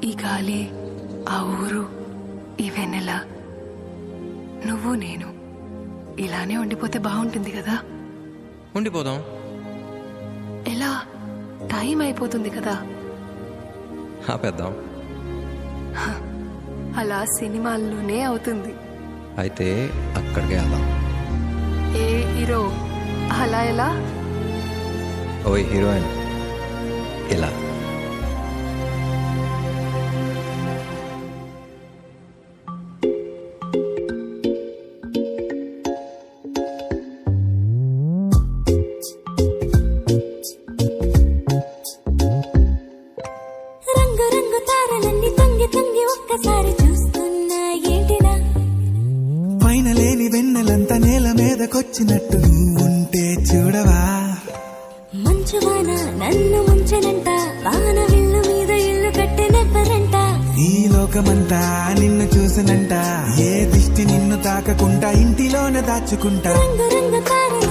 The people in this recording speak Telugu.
ఈ గాలి, ఆ ఊరు, ఈ వెన్నెల, నువ్వు నేను ఇలానే ఉండిపోతే బాగుంటుంది కదా. ఉండిపోదాం. ఎలా? టైం అయిపోతుంది కదా. ఆపేద్దాం. అలా సినిమాల్లోనే అవుతుంది. అయితే అక్కడికే వెళ్దాం. ఏ హీరో అలా ఎలా? ఓయ్ హీరోయిన్, ఇలా. రంగు రంగు తారలన్నీ తొంగి తొంగి ఒక్కసారి చూస్తున్నా ఏంటినా? పైన లేని వెన్నెలంతా నేల మీదకొచ్చినట్టు నువ్వుంటే చూడవా? మంచువాన నన్ను ముంచెనంట, వాన విల్లు మీద ఇల్లు కట్టెనెవ్వరంట. ఈ లోకమంతా నిన్ను చూసినంట, ఏ దిష్టి నిన్ను తాకకుండా ఇంటిలోనే దాచుకుంటా. రంగు రంగు తారలన్నీ